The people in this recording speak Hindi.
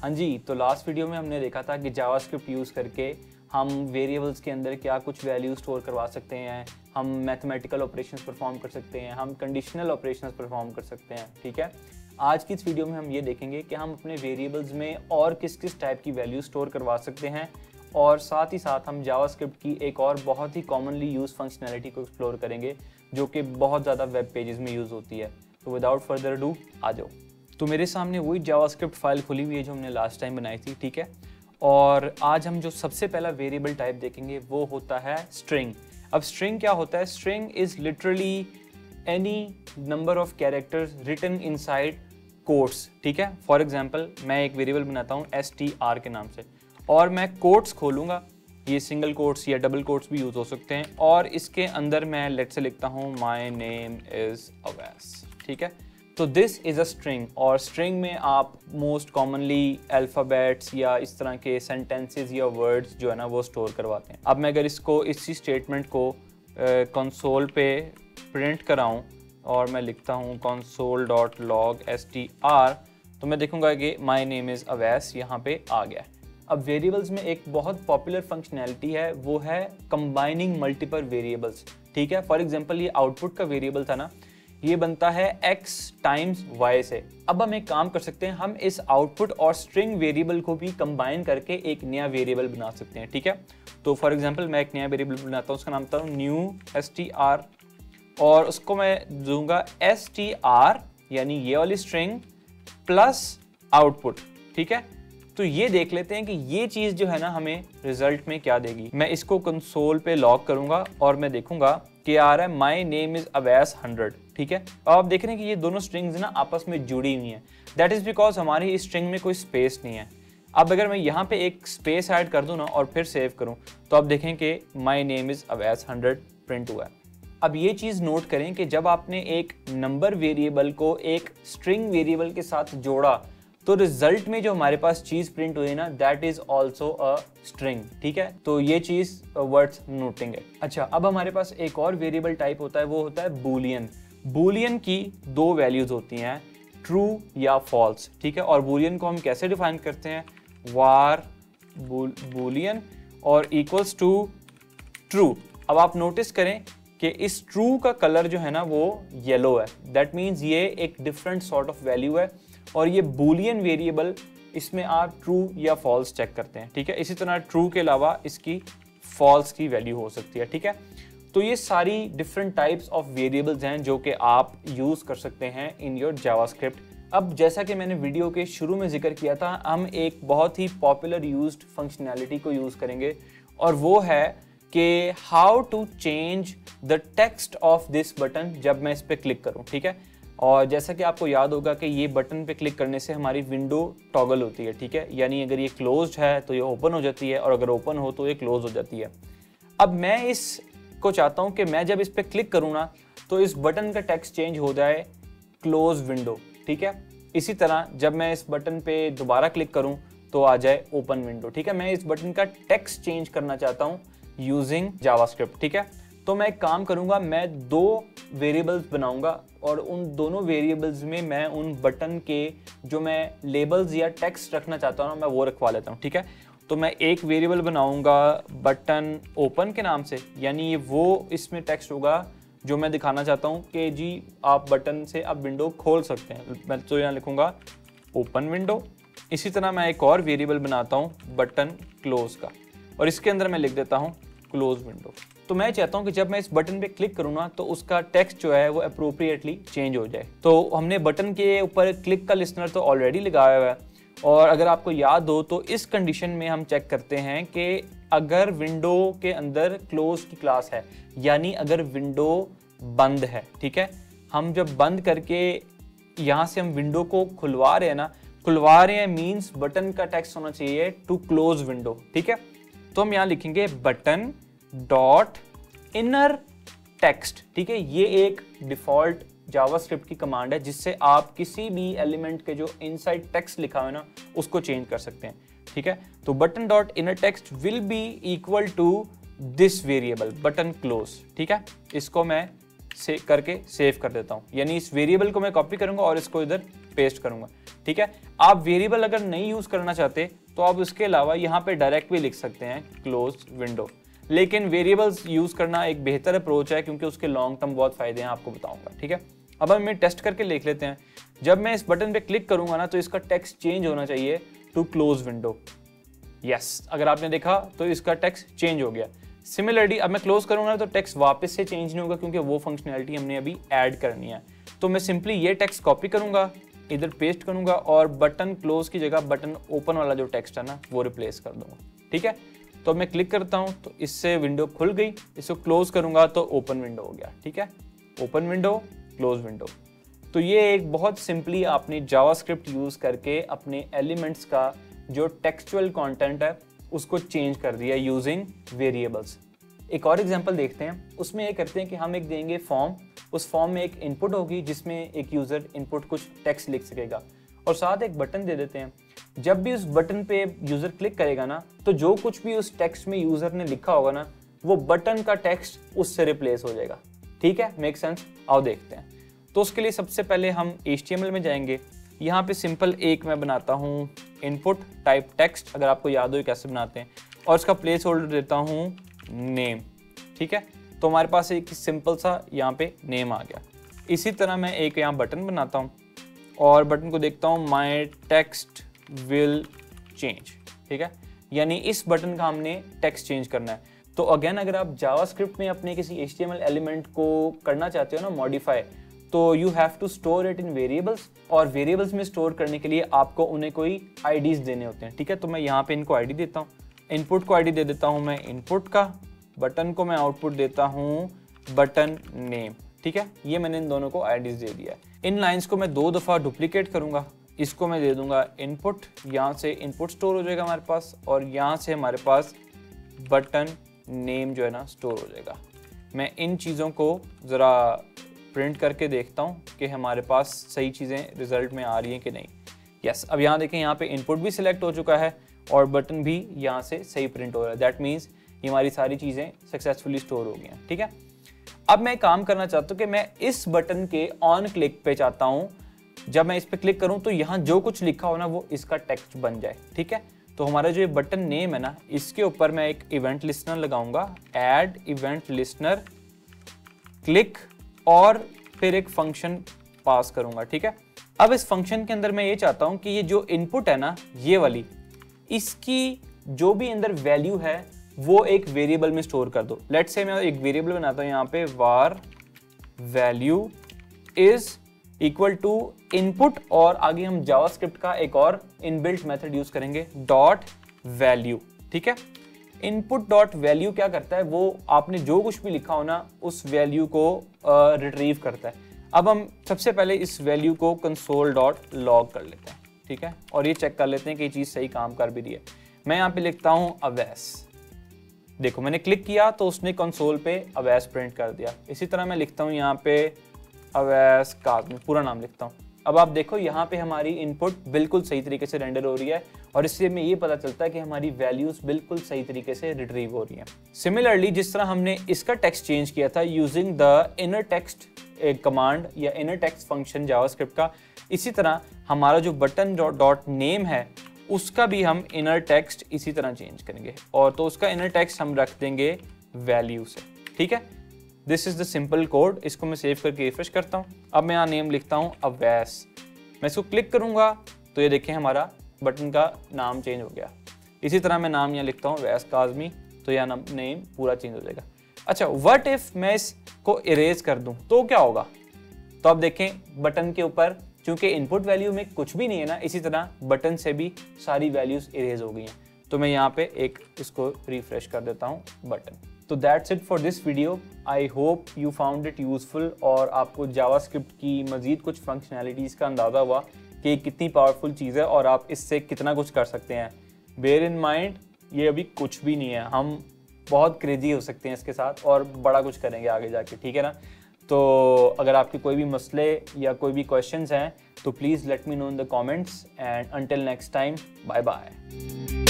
हाँ जी, तो लास्ट वीडियो में हमने देखा था कि जावास्क्रिप्ट यूज़ करके हम वेरिएबल्स के अंदर क्या कुछ वैल्यू स्टोर करवा सकते हैं, हम मैथमेटिकल ऑपरेशंस परफॉर्म कर सकते हैं, हम कंडीशनल ऑपरेशंस परफॉर्म कर सकते हैं। ठीक है, आज की इस वीडियो में हम ये देखेंगे कि हम अपने वेरिएबल्स में और किस किस टाइप की वैल्यू स्टोर करवा सकते हैं, और साथ ही साथ हम जावास्क्रिप्ट की एक और बहुत ही कॉमनली यूज फंक्शनैलिटी को एक्सप्लोर करेंगे जो कि बहुत ज़्यादा वेब पेजेस में यूज़ होती है। तो विदाउट फर्दर डू आ जाओ। तो मेरे सामने वही जावास्क्रिप्ट फाइल खुली हुई है जो हमने लास्ट टाइम बनाई थी। ठीक है, और आज हम जो सबसे पहला वेरिएबल टाइप देखेंगे वो होता है स्ट्रिंग। अब स्ट्रिंग क्या होता है? String is literally any number of characters written inside quotes. ठीक है, फॉर एग्जांपल मैं एक वेरिएबल बनाता हूँ str के नाम से, और मैं कोट्स खोलूँगा। ये सिंगल कोट्स या डबल कोट्स भी यूज़ हो सकते हैं, और इसके अंदर मैं लेट से लिखता हूँ माई नेम इज़ अवैस। ठीक है, तो दिस इज़ अ स्ट्रिंग, और स्ट्रिंग में आप मोस्ट कॉमनली अल्फ़ाबेट्स या इस तरह के सेंटेंसेस या वर्ड्स जो है ना वो स्टोर करवाते हैं। अब मैं अगर इसको इसी स्टेटमेंट को कंसोल पे प्रिंट कराऊं और मैं लिखता हूं console.log str, तो मैं देखूंगा कि माई नेम इज़ अवैस यहाँ पे आ गया। अब वेरिएबल्स में एक बहुत पॉपुलर फंक्शनैलिटी है, वो है कंबाइनिंग मल्टीपल वेरिएबल्स। ठीक है, फॉर एग्जांपल ये आउटपुट का वेरिएबल था ना, ये बनता है x टाइम्स y से। अब हम एक काम कर सकते हैं, हम इस आउटपुट और स्ट्रिंग वेरिएबल को भी कंबाइन करके एक नया वेरिएबल बना सकते हैं। ठीक है, तो फॉर एग्जांपल मैं एक नया वेरिएबल बनाता हूँ, उसका नाम था न्यू str, और उसको मैं दूंगा str यानी ये वाली स्ट्रिंग प्लस आउटपुट। ठीक है, तो ये देख लेते हैं कि ये चीज़ जो है ना हमें रिजल्ट में क्या देगी। मैं इसको कंसोल पे लॉग करूंगा और मैं देखूंगा कि आ रहा है माई नेम इज़ अवैस 100। ठीक है, अब आप देख रहे हैं कि ये दोनों स्ट्रिंग्स ना आपस में जुड़ी हुई हैं। दैट इज़ बिकॉज हमारी इस स्ट्रिंग में कोई स्पेस नहीं है। अब अगर मैं यहाँ पे एक स्पेस ऐड कर दूँ ना और फिर सेव करूँ, तो आप देखें कि my name is Awais 100 print हुआ है। अब ये चीज़ नोट करें कि जब आपने एक नंबर वेरिएबल को एक स्ट्रिंग वेरिएबल के साथ जोड़ा, तो रिजल्ट में जो हमारे पास चीज़ प्रिंट हुई ना, that is also a string. ठीक है, तो ये चीज़ वर्थ नोटिंग है। अच्छा, अब हमारे पास एक और वेरिएबल टाइप होता है, वो होता है बूलियन। बूलियन की दो वैल्यूज होती हैं, ट्रू या फॉल्स। ठीक है, और बूलियन को हम कैसे डिफाइन करते हैं? वार बूलियन और इक्वल्स टू ट्रू। अब आप नोटिस करें कि इस ट्रू का कलर जो है ना वो येलो है। दैट मीन्स ये एक डिफरेंट सॉर्ट ऑफ वैल्यू है, और ये बूलियन वेरिएबल, इसमें आप ट्रू या फॉल्स चेक करते हैं। ठीक है, इसी तरह ट्रू के अलावा इसकी फॉल्स की वैल्यू हो सकती है। ठीक है, तो ये सारी डिफरेंट टाइप्स ऑफ वेरिएबल्स हैं जो कि आप यूज़ कर सकते हैं इन योर जावास्क्रिप्ट। अब जैसा कि मैंने वीडियो के शुरू में जिक्र किया था, हम एक बहुत ही पॉपुलर यूज्ड फंक्शनैलिटी को यूज़ करेंगे, और वो है कि how to change the text of this button जब मैं इस पर क्लिक करूँ। ठीक है, और जैसा कि आपको याद होगा कि ये बटन पे क्लिक करने से हमारी विंडो टॉगल होती है। ठीक है, यानी अगर ये क्लोज्ड है तो ये ओपन हो जाती है, और अगर ओपन हो तो ये क्लोज हो जाती है। अब मैं इसको चाहता हूँ कि मैं जब इस पर क्लिक करूँ ना, तो इस बटन का टेक्स्ट चेंज हो जाए क्लोज विंडो। ठीक है, इसी तरह जब मैं इस बटन पे दोबारा क्लिक करूँ तो आ जाए ओपन विंडो। ठीक है, मैं इस बटन का टेक्स्ट चेंज करना चाहता हूँ यूजिंग जावास्क्रिप्ट। ठीक है, तो मैं एक काम करूंगा, मैं दो वेरिएबल्स बनाऊंगा, और उन दोनों वेरिएबल्स में मैं उन बटन के जो मैं लेबल्स या टेक्स्ट रखना चाहता हूँ मैं वो रखवा लेता हूँ। ठीक है, तो मैं एक वेरिएबल बनाऊंगा बटन ओपन के नाम से, यानी ये वो इसमें टेक्स्ट होगा जो मैं दिखाना चाहता हूँ कि जी आप बटन से आप विंडो खोल सकते हैं। मैं तो यहाँ लिखूंगा ओपन विंडो। इसी तरह मैं एक और वेरिएबल बनाता हूँ बटन क्लोज का, और इसके अंदर मैं लिख देता हूँ क्लोज विंडो। तो मैं चाहता हूं कि जब मैं इस बटन पे क्लिक करूँ ना, तो उसका टेक्स्ट जो है वो अप्रोप्रिएटली चेंज हो जाए। तो हमने बटन के ऊपर क्लिक का लिसनर तो ऑलरेडी लगाया हुआ है, और अगर आपको याद हो तो इस कंडीशन में हम चेक करते हैं कि अगर विंडो के अंदर क्लोज की क्लास है, यानी अगर विंडो बंद है। ठीक है, हम जब बंद करके यहाँ से हम विंडो को खुलवा रहे हैं ना, खुलवा रहे हैं मीन्स बटन का टेक्स्ट होना चाहिए टू क्लोज विंडो। ठीक है, तो हम यहाँ लिखेंगे बटन डॉट इनर टेक्स्ट। ठीक है, ये एक डिफॉल्ट जावास्क्रिप्ट की कमांड है जिससे आप किसी भी एलिमेंट के जो इनसाइड टेक्स्ट लिखा हुआ है ना उसको चेंज कर सकते हैं। ठीक है, तो button dot inner text will be equal to this variable button close. ठीक है, इसको मैं करके सेव कर देता हूँ, यानी इस वेरिएबल को मैं कॉपी करूंगा और इसको इधर पेस्ट करूंगा। ठीक है, आप वेरिएबल अगर नहीं यूज करना चाहते तो आप उसके अलावा यहाँ पे डायरेक्ट भी लिख सकते हैं क्लोज विंडो, लेकिन वेरिएबल्स यूज करना एक बेहतर अप्रोच है क्योंकि उसके लॉन्ग टर्म बहुत फायदे हैं, आपको बताऊंगा। ठीक है, अब हम टेस्ट करके देख लेते हैं। जब मैं इस बटन पे क्लिक करूंगा ना तो इसका टेक्स्ट चेंज होना चाहिए टू क्लोज विंडो। यस, अगर आपने देखा तो इसका टेक्स्ट चेंज हो गया। सिमिलरली अब मैं क्लोज करूंगा ना तो टेक्स्ट वापस से चेंज नहीं होगा क्योंकि वो फंक्शनैलिटी हमने अभी ऐड करनी है। तो मैं सिंपली ये टेक्स्ट कॉपी करूंगा, इधर पेस्ट करूंगा और बटन क्लोज की जगह बटन ओपन वाला जो टेक्स्ट है ना वो रिप्लेस कर दूंगा। ठीक है, तो मैं क्लिक करता हूं तो इससे विंडो खुल गई, इसको क्लोज करूंगा तो ओपन विंडो हो गया। ठीक है, ओपन विंडो, क्लोज विंडो। तो ये एक बहुत सिंपली आपने जावास्क्रिप्ट यूज करके अपने एलिमेंट्स का जो टेक्सचुअल कंटेंट है उसको चेंज कर दिया यूजिंग वेरिएबल्स। एक और एग्जांपल देखते हैं, उसमें ये करते हैं कि हम एक देंगे फॉर्म, उस फॉर्म में एक इनपुट होगी जिसमें एक यूजर इनपुट कुछ टेक्स्ट लिख सकेगा और साथ एक बटन दे देते हैं। जब भी उस बटन पे यूजर क्लिक करेगा ना तो जो कुछ भी उस टेक्स्ट में यूजर ने लिखा होगा ना वो बटन का टेक्स्ट उससे रिप्लेस हो जाएगा। ठीक है, मेक सेंस? आओ देखते हैं। तो उसके लिए सबसे पहले हम HTML में जाएंगे। यहाँ पे सिंपल एक मैं बनाता हूँ इनपुट टाइप टेक्स्ट, अगर आपको याद हो कैसे बनाते हैं, और इसका प्लेस होल्डर देता हूँ नेम। ठीक है, तो हमारे पास एक सिंपल सा यहाँ पे नेम आ गया। इसी तरह मैं एक यहाँ बटन बनाता हूँ और बटन को देखता हूँ माई टेक्स्ट विल चेंज। ठीक है, यानी इस बटन का हमने टेक्स्ट चेंज करना है। तो अगेन अगर आप जावास्क्रिप्ट में अपने किसी HTML एलिमेंट को करना चाहते हो ना मॉडिफाई, तो you have to store it in variables, और वेरिएबल्स में स्टोर करने के लिए आपको उन्हें कोई आईडीज देने होते हैं। ठीक है, तो मैं यहाँ पे इनको आईडी देता हूँ। इनपुट को आईडी दे देता हूँ मैं इनपुट का, बटन को मैं आउटपुट देता हूँ बटन नेम। ठीक है, ये मैंने इन दोनों को आईडीज दे दिया है। इन लाइंस को मैं 2 दफ़ा डुप्लीकेट करूँगा। इसको मैं दे दूंगा इनपुट, यहाँ से इनपुट स्टोर हो जाएगा हमारे पास, और यहाँ से हमारे पास बटन नेम जो है ना स्टोर हो जाएगा। मैं इन चीज़ों को ज़रा प्रिंट करके देखता हूँ कि हमारे पास सही चीज़ें रिजल्ट में आ रही हैं कि नहीं। यस, अब यहाँ देखें, यहाँ पे इनपुट भी सिलेक्ट हो चुका है और बटन भी यहाँ से सही प्रिंट हो रहा है। दैट मीन्स ये हमारी सारी चीज़ें सक्सेसफुली स्टोर हो गई हैं। ठीक है, अब मैं काम करना चाहता हूँ कि मैं इस बटन के ऑन क्लिक पे चाहता हूँ, जब मैं इस पर क्लिक करूँ तो यहाँ जो कुछ लिखा हो ना वो इसका टेक्स्ट बन जाए। ठीक है, तो हमारा जो ये बटन नेम है ना इसके ऊपर मैं एक इवेंट लिस्टनर लगाऊंगा, ऐड इवेंट लिस्टनर क्लिक, और फिर एक फंक्शन पास करूंगा। ठीक है, अब इस फंक्शन के अंदर मैं ये चाहता हूं कि ये जो इनपुट है ना ये वाली, इसकी जो भी अंदर वैल्यू है वो एक वेरिएबल में स्टोर कर दो। लेट्स से मैं एक वेरिएबल बनाता हूं यहाँ पे, var value is equal to input, और आगे हम जावास्क्रिप्ट का एक और इनबिल्ट मेथड यूज करेंगे डॉट वैल्यू। ठीक है, इनपुट डॉट वैल्यू क्या करता है, वो आपने जो कुछ भी लिखा हो ना उस वैल्यू को रिट्रीव करता है। अब हम सबसे पहले इस वैल्यू को कंसोल डॉट लॉग कर लेते हैं। ठीक है, और ये चेक कर लेते हैं कि ये चीज़ सही काम कर भी रही है। मैं यहाँ पे लिखता हूँ अवैस, देखो मैंने क्लिक किया तो उसने कंसोल पे अवैस प्रिंट कर दिया। इसी तरह मैं लिखता हूँ यहाँ पे अवैस काज़मी, पूरा नाम लिखता हूँ। अब आप देखो यहाँ पे हमारी इनपुट बिल्कुल सही तरीके से रेंडर हो रही है, और इससे हमें ये पता चलता है कि हमारी वैल्यूज बिल्कुल सही तरीके से रिट्रीव हो रही हैं। सिमिलरली जिस तरह हमने इसका टेक्स्ट चेंज किया था using the inner text command या इनर टेक्स्ट फंक्शन जावास्क्रिप्ट का, इसी तरह हमारा जो बटन डॉट नेम है उसका भी हम इनर टेक्स्ट इसी तरह चेंज करेंगे, और तो उसका इनर टेक्स्ट हम रख देंगे वैल्यू से। ठीक है, this is the simple code. इसको मैं सेव करके रिफ्रेश करता हूँ। अब मैं यहाँ नेम लिखता हूँ अवैस, मैं इसको क्लिक करूंगा तो ये देखें हमारा बटन का नाम चेंज हो गया। इसी तरह मैं नाम यहाँ लिखता हूँ अवैस काज़मी, तो यह नेम पूरा चेंज हो जाएगा। अच्छा, व्हाट इफ मैं इसको इरेज कर दूं तो क्या होगा? तो अब देखें बटन के ऊपर चूंकि इनपुट वैल्यू में कुछ भी नहीं है ना, इसी तरह बटन से भी सारी वैल्यूज इरेज हो गई हैं। तो मैं यहाँ पे एक इसको रिफ्रेश कर देता हूँ बटन। तो that's it for this video. I hope you found it useful और आपको जावास्क्रिप्ट की मजीद कुछ फंक्शनैलिटीज़ का अंदाज़ा हुआ कि कितनी पावरफुल चीज़ है और आप इससे कितना कुछ कर सकते हैं। बेयर इन माइंड ये अभी कुछ भी नहीं है, हम बहुत क्रेजी हो सकते हैं इसके साथ और बड़ा कुछ करेंगे आगे जाके, ठीक है ना। तो अगर आपके कोई भी मसले या कोई भी क्वेश्चंस हैं तो please let me know in the comments, and until next time, bye bye.